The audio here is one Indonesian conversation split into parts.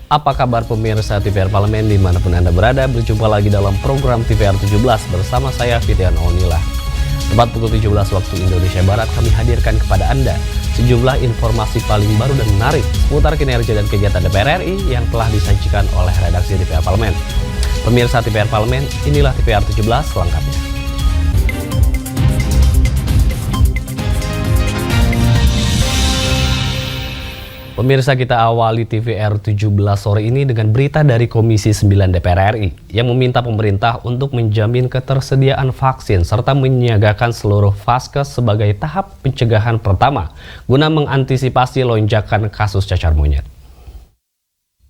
Apa kabar pemirsa TVR Parlemen dimanapun Anda berada? Berjumpa lagi dalam program TVR 17 bersama saya Fitian Onila. Tepat pukul 17 waktu Indonesia Barat kami hadirkan kepada Anda sejumlah informasi paling baru dan menarik seputar kinerja dan kegiatan DPR RI yang telah disajikan oleh redaksi TVR Parlemen. Pemirsa TVR Parlemen, inilah TVR 17 selengkapnya. Pemirsa, kita awali TVR 17 sore ini dengan berita dari Komisi 9 DPR RI yang meminta pemerintah untuk menjamin ketersediaan vaksin serta menyiagakan seluruh vaskes sebagai tahap pencegahan pertama guna mengantisipasi lonjakan kasus cacar monyet.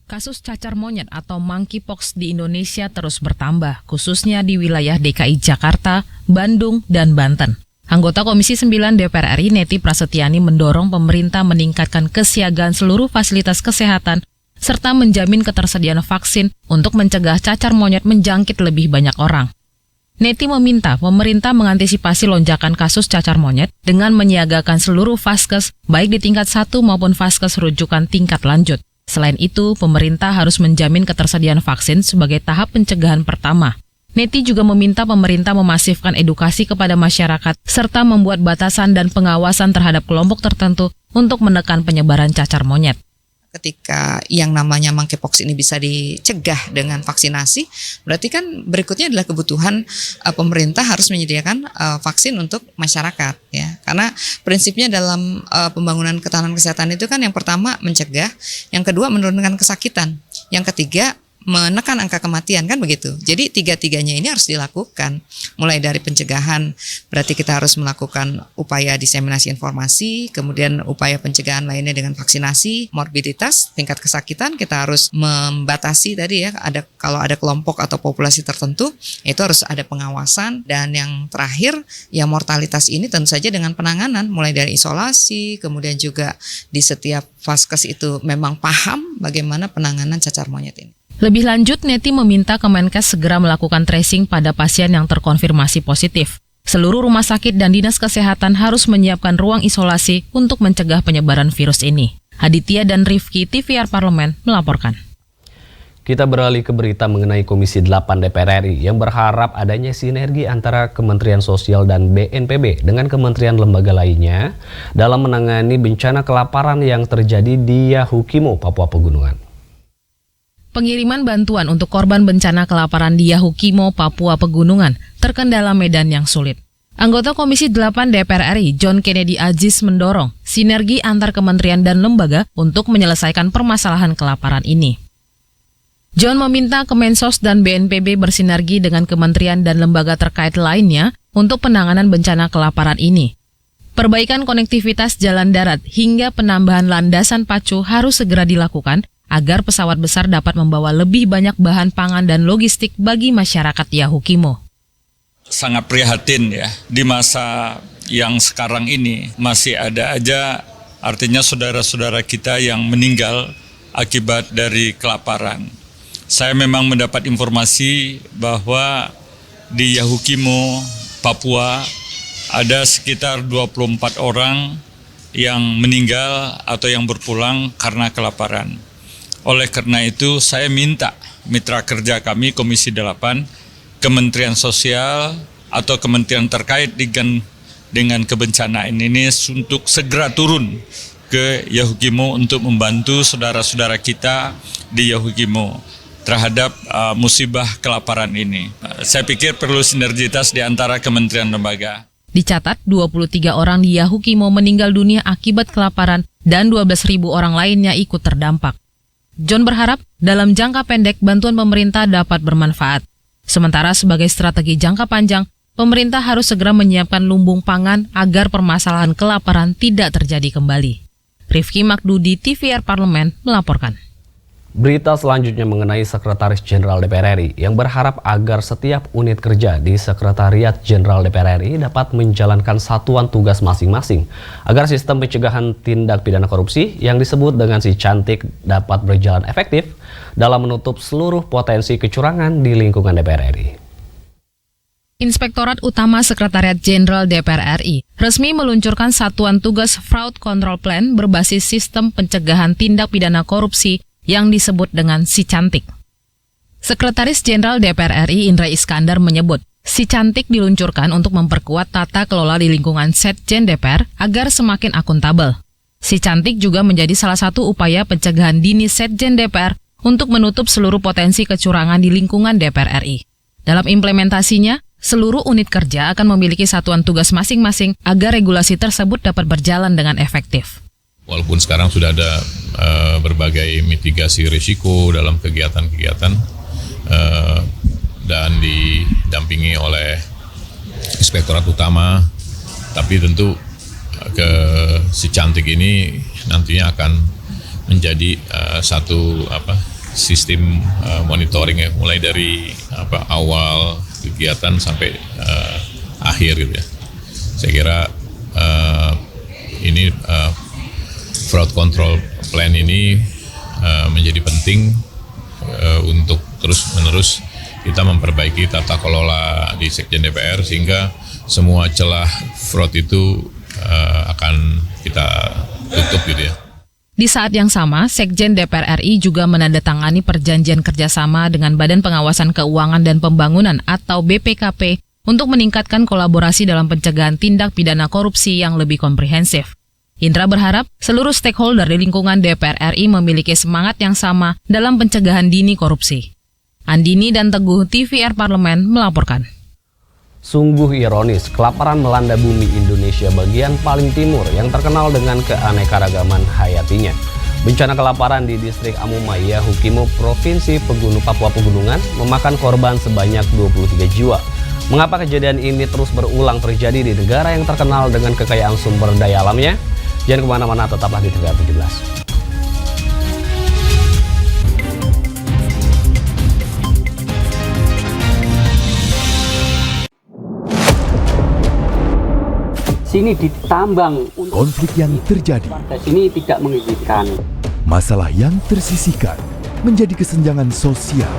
Kasus cacar monyet atau monkeypox di Indonesia terus bertambah, khususnya di wilayah DKI Jakarta, Bandung, dan Banten. Anggota Komisi 9 DPR RI Neti Prasetyani mendorong pemerintah meningkatkan kesiagaan seluruh fasilitas kesehatan serta menjamin ketersediaan vaksin untuk mencegah cacar monyet menjangkit lebih banyak orang. Neti meminta pemerintah mengantisipasi lonjakan kasus cacar monyet dengan menyiagakan seluruh vaskes baik di tingkat 1 maupun vaskes rujukan tingkat lanjut. Selain itu, pemerintah harus menjamin ketersediaan vaksin sebagai tahap pencegahan pertama. Neti juga meminta pemerintah memasifkan edukasi kepada masyarakat serta membuat batasan dan pengawasan terhadap kelompok tertentu untuk menekan penyebaran cacar monyet. Ketika yang namanya monkeypox ini bisa dicegah dengan vaksinasi, berarti kan berikutnya adalah kebutuhan pemerintah harus menyediakan vaksin untuk masyarakat, ya. Karena prinsipnya dalam pembangunan ketahanan kesehatan itu kan yang pertama mencegah, yang kedua menurunkan kesakitan, yang ketiga menekan angka kematian, kan begitu. Jadi tiga-tiganya ini harus dilakukan. Mulai dari pencegahan, berarti kita harus melakukan upaya diseminasi informasi, kemudian upaya pencegahan lainnya dengan vaksinasi, morbiditas, tingkat kesakitan kita harus membatasi tadi ya, kalau ada kelompok atau populasi tertentu, itu harus ada pengawasan, dan yang terakhir ya mortalitas ini tentu saja dengan penanganan, mulai dari isolasi, kemudian juga di setiap vaskes itu memang paham bagaimana penanganan cacar monyet ini. Lebih lanjut, Neti meminta Kemenkes segera melakukan tracing pada pasien yang terkonfirmasi positif. Seluruh rumah sakit dan dinas kesehatan harus menyiapkan ruang isolasi untuk mencegah penyebaran virus ini. Aditya dan Rifki, TVR Parlemen, melaporkan. Kita beralih ke berita mengenai Komisi 8 DPR RI yang berharap adanya sinergi antara Kementerian Sosial dan BNPB dengan kementerian lembaga lainnya dalam menangani bencana kelaparan yang terjadi di Yahukimo, Papua Pegunungan. Pengiriman bantuan untuk korban bencana kelaparan di Yahukimo, Papua Pegunungan, terkendala medan yang sulit. Anggota Komisi 8 DPR RI, John Kennedy Aziz mendorong sinergi antar kementerian dan lembaga untuk menyelesaikan permasalahan kelaparan ini. John meminta Kemensos dan BNPB bersinergi dengan kementerian dan lembaga terkait lainnya untuk penanganan bencana kelaparan ini. Perbaikan konektivitas jalan darat hingga penambahan landasan pacu harus segera dilakukan agar pesawat besar dapat membawa lebih banyak bahan pangan dan logistik bagi masyarakat Yahukimo. Sangat prihatin ya, di masa yang sekarang ini masih ada aja artinya saudara-saudara kita yang meninggal akibat dari kelaparan. Saya memang mendapat informasi bahwa di Yahukimo, Papua ada sekitar 24 orang yang meninggal atau yang berpulang karena kelaparan. Oleh karena itu, saya minta mitra kerja kami, Komisi 8, Kementerian Sosial atau kementerian terkait dengan kebencanaan ini untuk segera turun ke Yahukimo untuk membantu saudara-saudara kita di Yahukimo terhadap musibah kelaparan ini. Saya pikir perlu sinergitas di antara kementerian lembaga. Dicatat 23 orang di Yahukimo meninggal dunia akibat kelaparan dan 12.000 orang lainnya ikut terdampak. John berharap dalam jangka pendek bantuan pemerintah dapat bermanfaat. Sementara sebagai strategi jangka panjang, pemerintah harus segera menyiapkan lumbung pangan agar permasalahan kelaparan tidak terjadi kembali. Rifki Makdudi, TVR Parlemen, melaporkan. Berita selanjutnya mengenai Sekretaris Jenderal DPR RI yang berharap agar setiap unit kerja di Sekretariat Jenderal DPR RI dapat menjalankan satuan tugas masing-masing agar sistem pencegahan tindak pidana korupsi yang disebut dengan si cantik dapat berjalan efektif dalam menutup seluruh potensi kecurangan di lingkungan DPR RI. Inspektorat Utama Sekretariat Jenderal DPR RI resmi meluncurkan Satuan Tugas Fraud Control Plan berbasis sistem pencegahan tindak pidana korupsi yang disebut dengan Si Cantik. Sekretaris Jenderal DPR RI Indra Iskandar menyebut, Si Cantik diluncurkan untuk memperkuat tata kelola di lingkungan Setjen DPR agar semakin akuntabel. Si Cantik juga menjadi salah satu upaya pencegahan dini Setjen DPR untuk menutup seluruh potensi kecurangan di lingkungan DPR RI. Dalam implementasinya, seluruh unit kerja akan memiliki satuan tugas masing-masing agar regulasi tersebut dapat berjalan dengan efektif. Walaupun sekarang sudah ada berbagai mitigasi risiko dalam kegiatan-kegiatan dan didampingi oleh Inspektorat Utama, tapi tentu Si Cantik ini nantinya akan menjadi satu sistem monitoring ya, mulai dari awal kegiatan sampai akhir gitu ya. Saya kira ini fraud control plan ini menjadi penting untuk terus-menerus kita memperbaiki tata kelola di Sekjen DPR sehingga semua celah fraud itu akan kita tutup gitu ya. Di saat yang sama, Sekjen DPR RI juga menandatangani perjanjian kerjasama dengan Badan Pengawasan Keuangan dan Pembangunan atau BPKP untuk meningkatkan kolaborasi dalam pencegahan tindak pidana korupsi yang lebih komprehensif. Indra berharap seluruh stakeholder di lingkungan DPR RI memiliki semangat yang sama dalam pencegahan dini korupsi. Andini dan Teguh, TVR Parlemen melaporkan. Sungguh ironis, kelaparan melanda bumi Indonesia bagian paling timur yang terkenal dengan keanekaragaman hayatinya. Bencana kelaparan di distrik Amumaya, Hukimo, Provinsi Papua Pegunungan memakan korban sebanyak 23 jiwa. Mengapa kejadian ini terus berulang terjadi di negara yang terkenal dengan kekayaan sumber daya alamnya? Jangan kemana-mana, tetaplah di TVR 17. Sini ditambang. Konflik yang terjadi, Sini tidak mengizinkan. masalah yang tersisihkan menjadi kesenjangan sosial.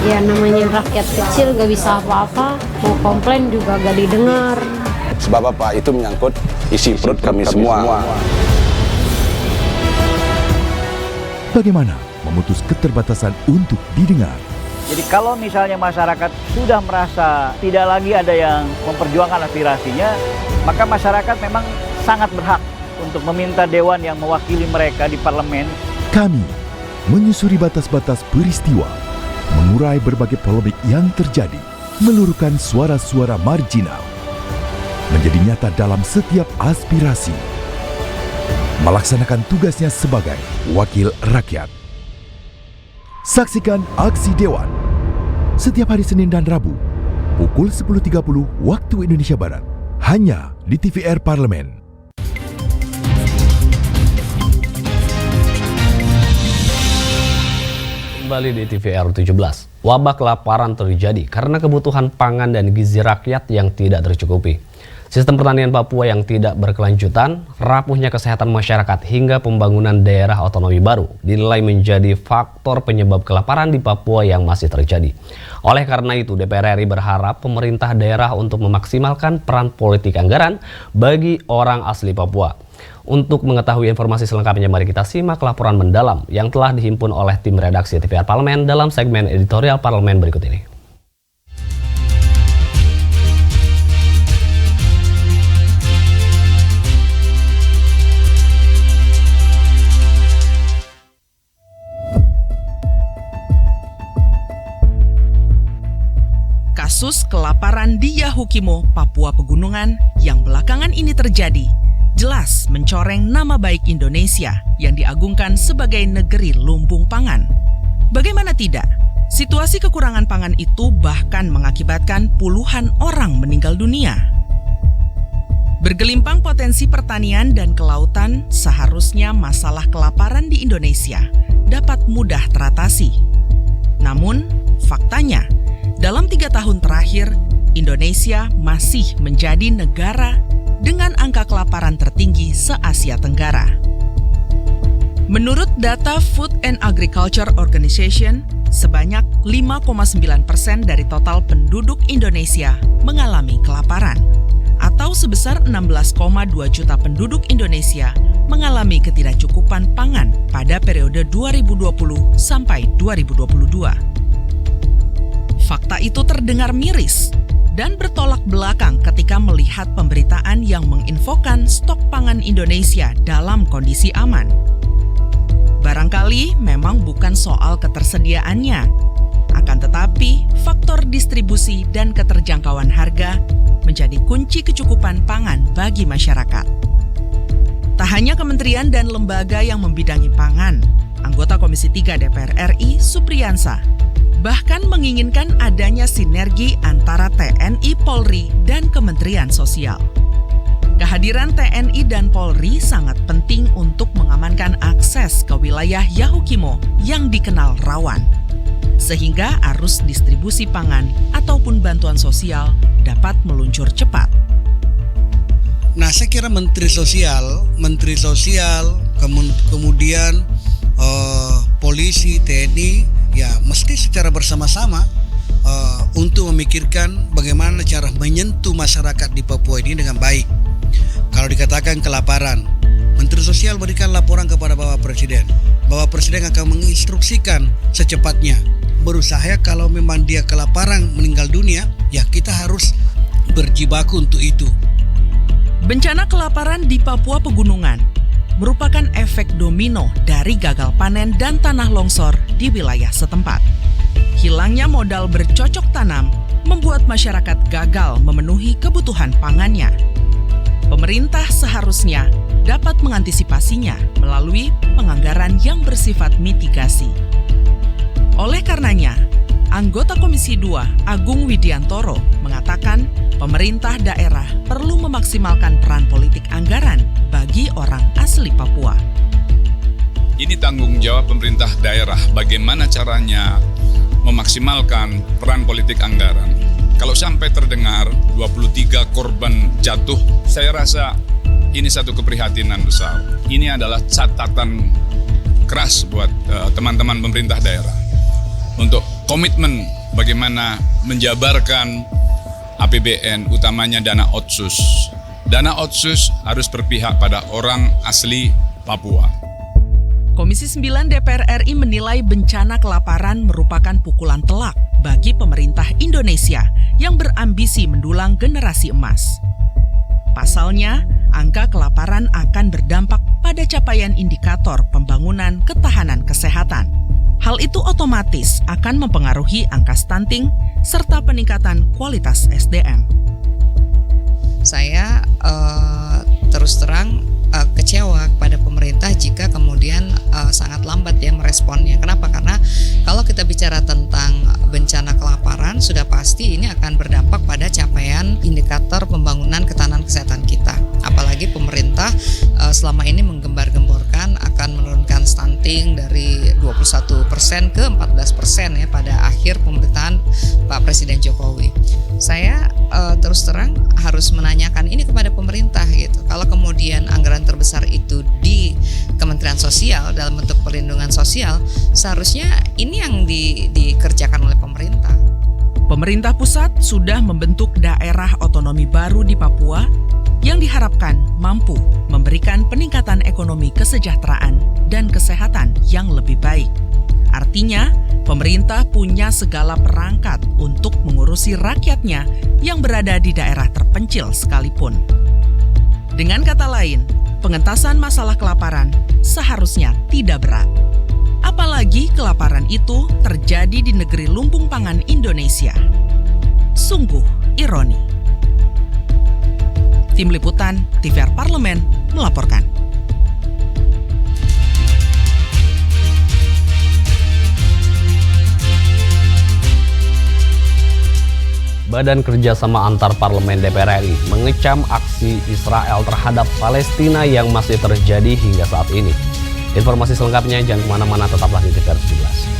Ya namanya rakyat kecil gak bisa apa-apa, mau komplain juga gak didengar. Sebab apa? Itu menyangkut isi perut kami semua. Bagaimana memutus keterbatasan untuk didengar? Jadi kalau misalnya masyarakat sudah merasa tidak lagi ada yang memperjuangkan aspirasinya, maka masyarakat memang sangat berhak untuk meminta dewan yang mewakili mereka di parlemen. Kami menyusuri batas-batas peristiwa, mengurai berbagai polemik yang terjadi, meluruhkan suara-suara marginal, menjadi nyata dalam setiap aspirasi, melaksanakan tugasnya sebagai wakil rakyat. Saksikan Aksi Dewan setiap hari Senin dan Rabu pukul 10.30 waktu Indonesia Barat hanya di TVR Parlemen. Kembali di TVR 17. Wabah kelaparan terjadi karena kebutuhan pangan dan gizi rakyat yang tidak tercukupi. Sistem pertanian Papua yang tidak berkelanjutan, rapuhnya kesehatan masyarakat hingga pembangunan daerah otonomi baru dinilai menjadi faktor penyebab kelaparan di Papua yang masih terjadi. Oleh karena itu, DPR RI berharap pemerintah daerah untuk memaksimalkan peran politik anggaran bagi orang asli Papua. Untuk mengetahui informasi selengkapnya, mari kita simak laporan mendalam yang telah dihimpun oleh tim redaksi TVR Parlemen dalam segmen editorial Parlemen berikut ini. Kasus kelaparan di Yahukimo, Papua Pegunungan yang belakangan ini terjadi jelas mencoreng nama baik Indonesia yang diagungkan sebagai negeri lumbung pangan. Bagaimana tidak, situasi kekurangan pangan itu bahkan mengakibatkan puluhan orang meninggal dunia. Bergelimpang potensi pertanian dan kelautan, seharusnya masalah kelaparan di Indonesia dapat mudah teratasi. Namun, faktanya, dalam 3 tahun terakhir, Indonesia masih menjadi negara dengan angka kelaparan tertinggi se-Asia Tenggara. Menurut data Food and Agriculture Organization, sebanyak 5,9% dari total penduduk Indonesia mengalami kelaparan, atau atau sebesar 16,2 juta penduduk Indonesia mengalami ketidakcukupan pangan pada periode 2020 sampai 2022. Fakta itu terdengar miris dan bertolak belakang ketika melihat pemberitaan yang menginfokan stok pangan Indonesia dalam kondisi aman. Barangkali memang bukan soal ketersediaannya, akan tetapi faktor distribusi dan keterjangkauan harga menjadi kunci kecukupan pangan bagi masyarakat. Tak hanya kementerian dan lembaga yang membidangi pangan, anggota Komisi 3 DPR RI Supriyansa bahkan menginginkan adanya sinergi antara TNI, Polri, dan Kementerian Sosial. Kehadiran TNI dan Polri sangat penting untuk mengamankan akses ke wilayah Yahukimo yang dikenal rawan, sehingga arus distribusi pangan ataupun bantuan sosial dapat meluncur cepat. Nah, saya kira Menteri Sosial, kemudian polisi, TNI, ya mesti secara bersama-sama untuk memikirkan bagaimana cara menyentuh masyarakat di Papua ini dengan baik. Kalau dikatakan kelaparan, Menteri Sosial berikan laporan kepada Bapak Presiden. Bapak Presiden akan menginstruksikan secepatnya. Berusaha kalau memang dia kelaparan meninggal dunia, ya kita harus berjibaku untuk itu. Bencana kelaparan di Papua Pegunungan merupakan efek domino dari gagal panen dan tanah longsor di wilayah setempat. Hilangnya modal bercocok tanam membuat masyarakat gagal memenuhi kebutuhan pangannya. Pemerintah seharusnya dapat mengantisipasinya melalui penganggaran yang bersifat mitigasi. Oleh karenanya, anggota Komisi 2 Agung Widiantoro mengatakan pemerintah daerah perlu memaksimalkan peran politik anggaran bagi orang asli Papua. Ini tanggung jawab pemerintah daerah, bagaimana caranya memaksimalkan peran politik anggaran. Kalau sampai terdengar 23 korban jatuh, saya rasa ini satu keprihatinan besar. Ini adalah catatan keras buat teman-teman pemerintah daerah untuk komitmen bagaimana menjabarkan APBN, utamanya dana otsus. Dana otsus harus berpihak pada orang asli Papua. Komisi 9 DPR RI menilai bencana kelaparan merupakan pukulan telak bagi pemerintah Indonesia yang berambisi mendulang generasi emas. Pasalnya, angka kelaparan akan berdampak pada capaian indikator pembangunan ketahanan kesehatan. Hal itu otomatis akan mempengaruhi angka stunting serta peningkatan kualitas SDM. Saya terus terang kecewa kepada pemerintah jika kemudian sangat lambat ya meresponnya. Kenapa? Karena kalau kita bicara tentang bencana kelaparan, sudah pasti ini akan berdampak pada capaian indikator pembangunan ketahanan kesehatan kita. Apalagi pemerintah selama ini menggembar-gemborkan akan menurunkan stunting dari 21% ke 14% ya pada akhir pemerintahan Pak Presiden Jokowi. Saya terus terang harus menanyakan ini kepada pemerintah gitu. Kalau kemudian anggaran terbesar itu di Kementerian Sosial dalam bentuk perlindungan sosial, seharusnya ini yang dikerjakan oleh pemerintah. Pemerintah pusat sudah membentuk daerah otonomi baru di Papua yang diharapkan mampu memberikan peningkatan ekonomi kesejahteraan dan kesehatan yang lebih baik. Artinya, pemerintah punya segala perangkat untuk mengurusi rakyatnya yang berada di daerah terpencil sekalipun. Dengan kata lain, pengentasan masalah kelaparan seharusnya tidak berat. Apalagi kelaparan itu terjadi di negeri lumbung pangan Indonesia. Sungguh ironi. Tim Liputan TVR Parlemen melaporkan. Badan Kerjasama Antar Parlemen DPR RI mengecam aksi Israel terhadap Palestina yang masih terjadi hingga saat ini. Informasi selengkapnya jangan kemana-mana, tetaplah di TVR 17.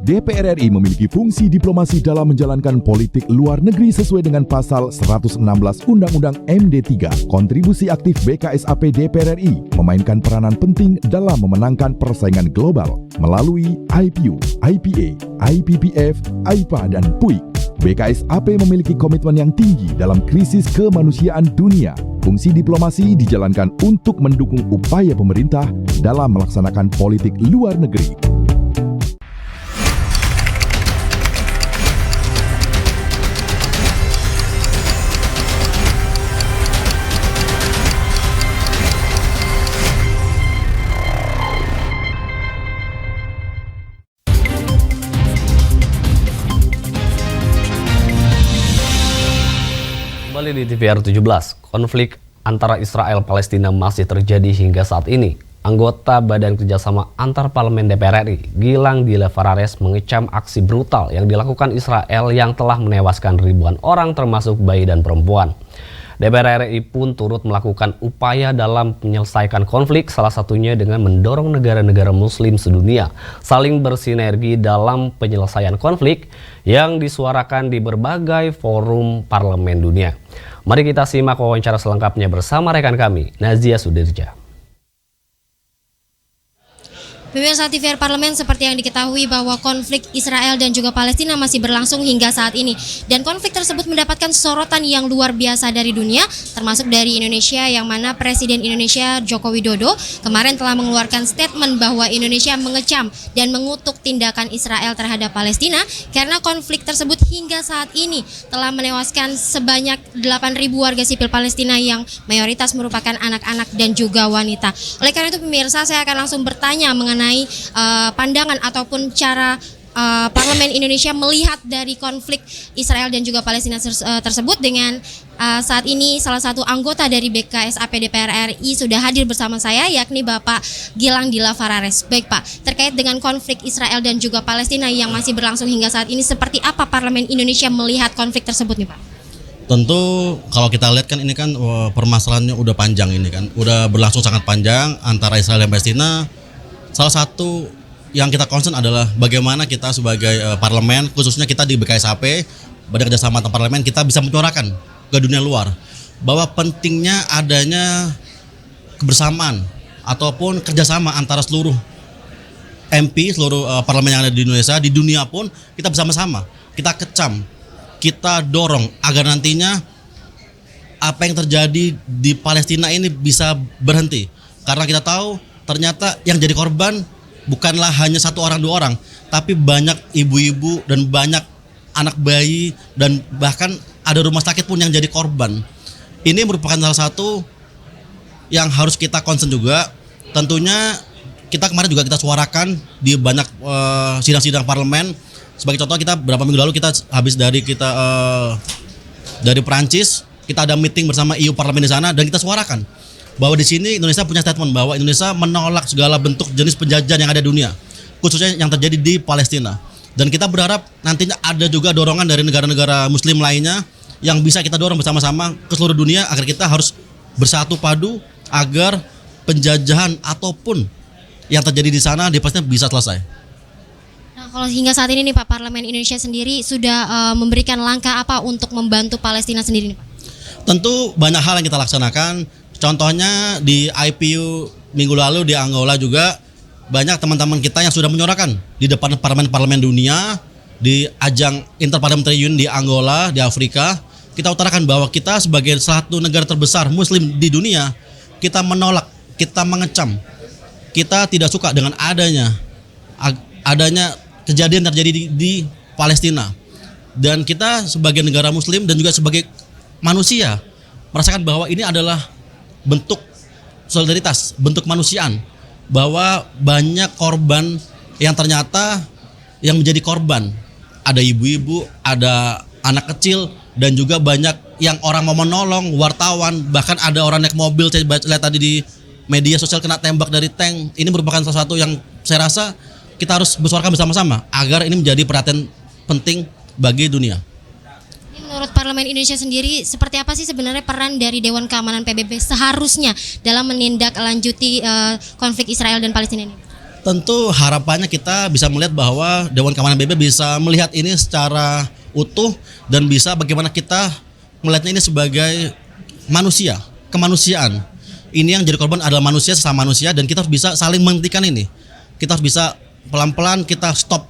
DPR RI memiliki fungsi diplomasi dalam menjalankan politik luar negeri sesuai dengan pasal 116 Undang-Undang MD3. Kontribusi aktif BKSAP DPR RI memainkan peranan penting dalam memenangkan persaingan global melalui IPU, IPA, IPPF, IPA, dan PUIK. BKSAP memiliki komitmen yang tinggi dalam krisis kemanusiaan dunia. Fungsi diplomasi dijalankan untuk mendukung upaya pemerintah dalam melaksanakan politik luar negeri. Kembali di TVR 17, konflik antara Israel Palestina masih terjadi hingga saat ini. Anggota Badan Kerjasama Antar Parlemen DPR RI, Gilang Di Levarares, mengecam aksi brutal yang dilakukan Israel yang telah menewaskan ribuan orang termasuk bayi dan perempuan. DPR RI pun turut melakukan upaya dalam menyelesaikan konflik, salah satunya dengan mendorong negara-negara muslim sedunia saling bersinergi dalam penyelesaian konflik yang disuarakan di berbagai forum parlemen dunia. Mari kita simak wawancara selengkapnya bersama rekan kami, Nazia Sudirja. Pemirsa TVR Parlemen, seperti yang diketahui bahwa konflik Israel dan juga Palestina masih berlangsung hingga saat ini. Dan konflik tersebut mendapatkan sorotan yang luar biasa dari dunia, termasuk dari Indonesia, yang mana Presiden Indonesia Joko Widodo kemarin telah mengeluarkan statement bahwa Indonesia mengecam dan mengutuk tindakan Israel terhadap Palestina karena konflik tersebut hingga saat ini telah menewaskan sebanyak 8.000 warga sipil Palestina yang mayoritas merupakan anak-anak dan juga wanita. Oleh karena itu pemirsa, saya akan langsung bertanya mengenai pandangan ataupun cara Parlemen Indonesia melihat dari konflik Israel dan juga Palestina tersebut dengan saat ini salah satu anggota dari BKSAP DPR RI sudah hadir bersama saya, yakni Bapak Gilang Di Levarares. Baik Pak, terkait dengan konflik Israel dan juga Palestina yang masih berlangsung hingga saat ini, seperti apa Parlemen Indonesia melihat konflik tersebut nih Pak? Tentu kalau kita lihat kan ini kan permasalahannya udah panjang, ini kan udah berlangsung sangat panjang antara Israel dan Palestina. Salah satu yang kita concern adalah bagaimana kita sebagai parlemen, khususnya kita di BKSAP, Badan Kerjasama Antar Parlemen, kita bisa menyuarakan ke dunia luar bahwa pentingnya adanya kebersamaan ataupun kerjasama antara seluruh MP, seluruh parlemen yang ada di Indonesia, di dunia pun kita bersama-sama, kita kecam, kita dorong agar nantinya apa yang terjadi di Palestina ini bisa berhenti. Karena kita tahu ternyata yang jadi korban bukanlah hanya satu orang dua orang, tapi banyak ibu-ibu dan banyak anak bayi dan bahkan ada rumah sakit pun yang jadi korban. Ini merupakan salah satu yang harus kita concern juga. Tentunya kita kemarin juga kita suarakan di banyak sidang-sidang parlemen. Sebagai contoh, kita beberapa minggu lalu kita habis dari Perancis, kita ada meeting bersama EU parlemen di sana dan kita suarakan bahwa di sini Indonesia punya statement bahwa Indonesia menolak segala bentuk jenis penjajahan yang ada di dunia, khususnya yang terjadi di Palestina. Dan kita berharap nantinya ada juga dorongan dari negara-negara muslim lainnya yang bisa kita dorong bersama-sama ke seluruh dunia agar kita harus bersatu padu agar penjajahan ataupun yang terjadi di sana di Palestina bisa selesai. Nah, kalau hingga saat ini nih Pak, Parlemen Indonesia sendiri sudah memberikan langkah apa untuk membantu Palestina sendiri nih Pak? Tentu banyak hal yang kita laksanakan. Contohnya di IPU minggu lalu di Angola juga banyak teman-teman kita yang sudah menyuarakan di depan parlemen-parlemen dunia, di ajang Interparliamentary Union di Angola, di Afrika. Kita utarakan bahwa kita sebagai satu negara terbesar muslim di dunia, kita menolak, kita mengecam, kita tidak suka dengan adanya kejadian terjadi di Palestina. Dan kita sebagai negara muslim dan juga sebagai manusia merasakan bahwa ini adalah bentuk solidaritas, bentuk kemanusiaan, bahwa banyak korban yang ternyata yang menjadi korban. Ada ibu-ibu, ada anak kecil, dan juga banyak yang orang mau menolong, wartawan, bahkan ada orang naik mobil, saya lihat tadi di media sosial kena tembak dari tank. Ini merupakan sesuatu yang saya rasa kita harus bersuarakan bersama-sama agar ini menjadi perhatian penting bagi dunia. Menurut Parlemen Indonesia sendiri, seperti apa sih sebenarnya peran dari Dewan Keamanan PBB seharusnya dalam menindaklanjuti konflik Israel dan Palestina ini? tentu harapannya kita bisa melihat bahwa Dewan Keamanan PBB bisa melihat ini secara utuh dan bisa bagaimana kita melihatnya ini sebagai manusia, kemanusiaan. Ini yang jadi korban adalah manusia, sesama manusia, dan kita harus bisa saling menghentikan ini. Kita harus bisa pelan-pelan kita stop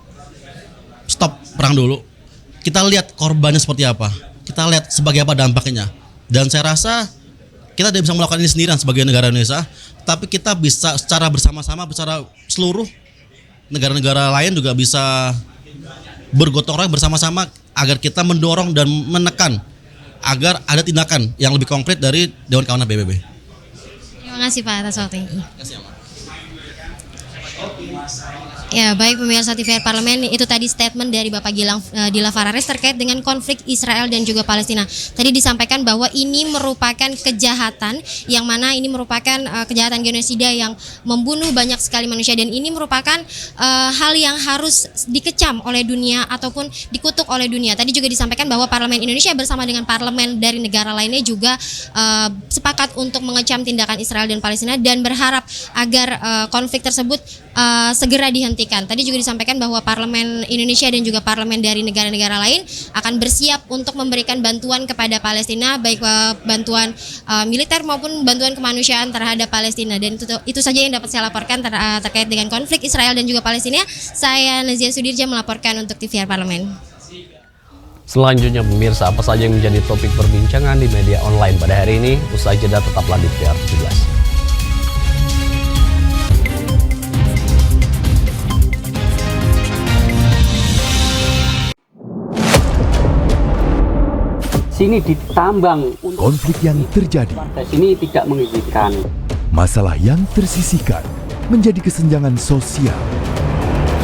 perang dulu. Kita lihat korbannya seperti apa. Kita lihat sebagai apa dampaknya. Dan saya rasa kita tidak bisa melakukan ini sendirian sebagai negara Indonesia, tapi kita bisa secara bersama-sama, secara seluruh negara-negara lain juga bisa bergotong royong bersama-sama agar kita mendorong dan menekan agar ada tindakan yang lebih konkret dari Dewan Keamanan PBB. Terima kasih Pak atas waktunya. Ya, baik pemirsa TVR Parlemen, itu tadi statement dari Bapak Gilang Dila Farares terkait dengan konflik Israel dan juga Palestina. Tadi disampaikan bahwa ini merupakan kejahatan, yang mana ini merupakan kejahatan genosida yang membunuh banyak sekali manusia, dan ini merupakan hal yang harus dikecam oleh dunia ataupun dikutuk oleh dunia. Tadi juga disampaikan bahwa Parlemen Indonesia bersama dengan parlemen dari negara lainnya juga sepakat untuk mengecam tindakan Israel dan Palestina dan berharap agar konflik tersebut segera dihentikan. Tadi juga disampaikan bahwa Parlemen Indonesia dan juga parlemen dari negara-negara lain akan bersiap untuk memberikan bantuan kepada Palestina, baik bantuan militer maupun bantuan kemanusiaan terhadap Palestina. Dan itu saja yang dapat saya laporkan terkait dengan konflik Israel dan juga Palestina. Saya Nazia Sudirja melaporkan untuk TVR Parlemen. Selanjutnya pemirsa, apa saja yang menjadi topik perbincangan di media online pada hari ini? Usai jeda tetaplah di TVR 17. Sini ditambang. Konflik yang terjadi. Sini tidak mengizinkan. Masalah yang tersisihkan menjadi kesenjangan sosial.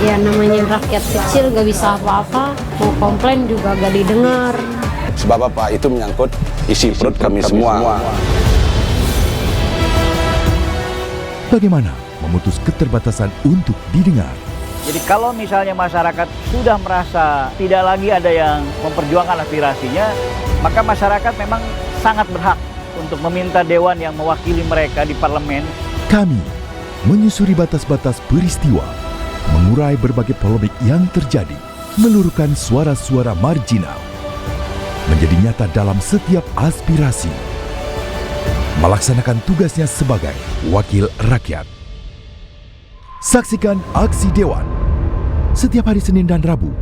Ya namanya rakyat kecil gak bisa apa-apa, mau komplain juga gak didengar. Sebab apa? Itu menyangkut isi perut kami semua. Bagaimana memutus keterbatasan untuk didengar? Jadi kalau misalnya masyarakat sudah merasa tidak lagi ada yang memperjuangkan aspirasinya, maka masyarakat memang sangat berhak untuk meminta dewan yang mewakili mereka di parlemen. Kami menyusuri batas-batas peristiwa, mengurai berbagai polemik yang terjadi, meluruhkan suara-suara marginal, menjadi nyata dalam setiap aspirasi, melaksanakan tugasnya sebagai wakil rakyat. Saksikan Aksi Dewan setiap hari Senin dan Rabu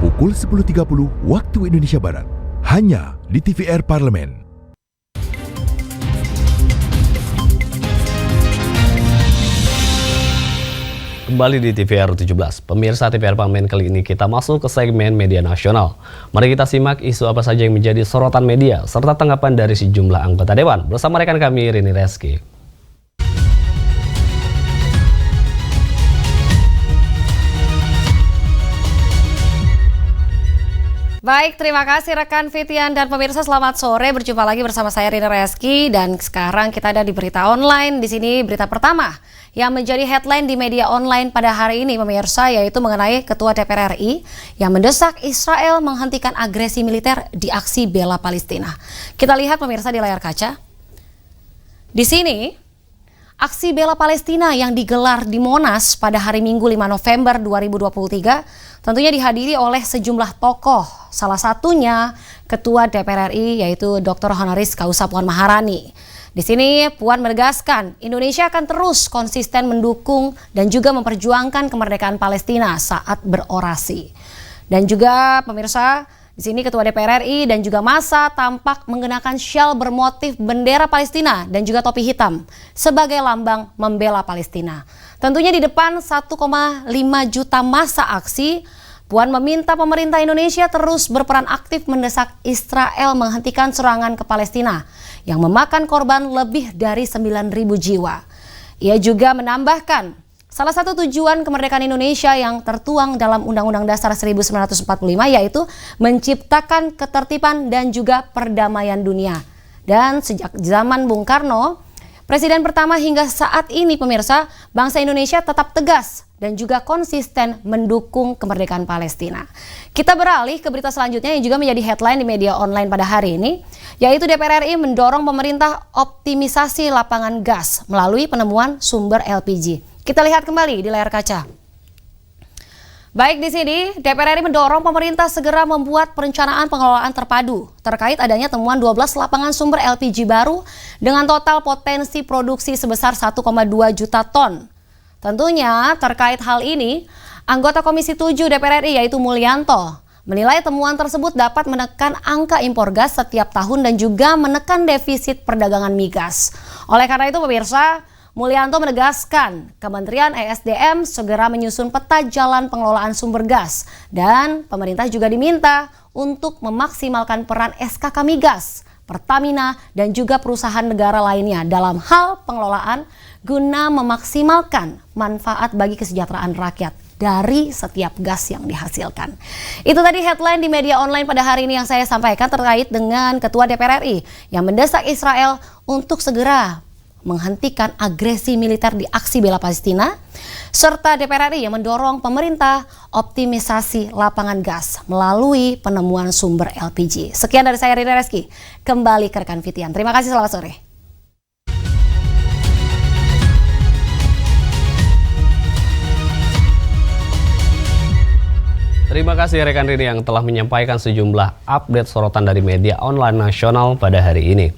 pukul 10.30 waktu Indonesia Barat hanya di TVR Parlemen. Kembali di TVR 17. Pemirsa TVR Parlemen kali ini kita masuk ke segmen media nasional. Mari kita simak isu apa saja yang menjadi sorotan media serta tanggapan dari sejumlah anggota dewan bersama rekan kami Rini Reski. Baik, terima kasih rekan Fitian dan pemirsa, selamat sore. Berjumpa lagi bersama saya Rina Reski dan sekarang kita ada di berita online. Di sini berita pertama yang menjadi headline di media online pada hari ini pemirsa, yaitu mengenai Ketua DPR RI yang mendesak Israel menghentikan agresi militer di aksi bela Palestina. Kita lihat pemirsa di layar kaca. Di sini aksi bela Palestina yang digelar di Monas pada hari Minggu 5 November 2023 tentunya dihadiri oleh sejumlah tokoh, salah satunya Ketua DPR RI yaitu Dr. Honoris Causa Puan Maharani. Di sini Puan menegaskan Indonesia akan terus konsisten mendukung dan juga memperjuangkan kemerdekaan Palestina saat berorasi. Dan juga pemirsa, di sini Ketua DPR RI dan juga massa tampak mengenakan syal bermotif bendera Palestina dan juga topi hitam sebagai lambang membela Palestina. Tentunya di depan 1,5 juta massa aksi, Puan meminta pemerintah Indonesia terus berperan aktif mendesak Israel menghentikan serangan ke Palestina yang memakan korban lebih dari 9.000 jiwa. Ia juga menambahkan, salah satu tujuan kemerdekaan Indonesia yang tertuang dalam Undang-Undang Dasar 1945 yaitu menciptakan ketertiban dan juga perdamaian dunia. Dan sejak zaman Bung Karno, Presiden pertama hingga saat ini pemirsa, bangsa Indonesia tetap tegas dan juga konsisten mendukung kemerdekaan Palestina. Kita beralih ke berita selanjutnya yang juga menjadi headline di media online pada hari ini, yaitu DPR RI mendorong pemerintah optimisasi lapangan gas melalui penemuan sumber LPG. Kita lihat kembali di layar kaca. Baik, di sini DPR RI mendorong pemerintah segera membuat perencanaan pengelolaan terpadu terkait adanya temuan 12 lapangan sumber LPG baru dengan total potensi produksi sebesar 1,2 juta ton. Tentunya terkait hal ini, anggota Komisi 7 DPR RI yaitu Mulyanto menilai temuan tersebut dapat menekan angka impor gas setiap tahun dan juga menekan defisit perdagangan migas. Oleh karena itu pemirsa, Mulyanto menegaskan Kementerian ESDM segera menyusun peta jalan pengelolaan sumber gas dan pemerintah juga diminta untuk memaksimalkan peran SKK Migas, Pertamina dan juga perusahaan negara lainnya dalam hal pengelolaan guna memaksimalkan manfaat bagi kesejahteraan rakyat dari setiap gas yang dihasilkan. Itu tadi headline di media online pada hari ini yang saya sampaikan terkait dengan Ketua DPR RI yang mendesak Israel untuk segera menghentikan agresi militer di aksi bela Palestina, serta DPR RI yang mendorong pemerintah optimisasi lapangan gas melalui penemuan sumber LPG. Sekian dari saya Rina Reski, kembali ke rekan Fitian. Terima kasih, selamat sore. Terima kasih rekan Rini yang telah menyampaikan sejumlah update sorotan dari media online nasional pada hari ini.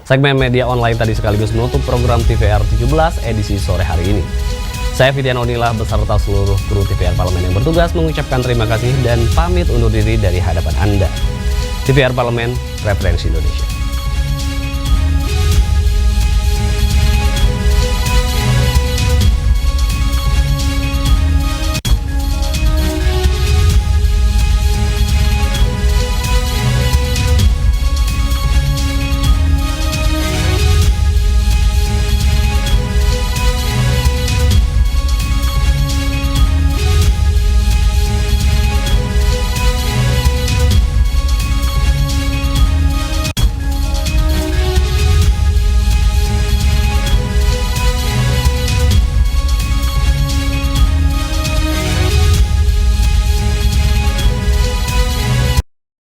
Segmen media online tadi sekaligus menutup program TVR 17 edisi sore hari ini. Saya Fitian Onilah beserta seluruh kru TVR Parlemen yang bertugas mengucapkan terima kasih dan pamit undur diri dari hadapan Anda. TVR Parlemen, Referensi Indonesia.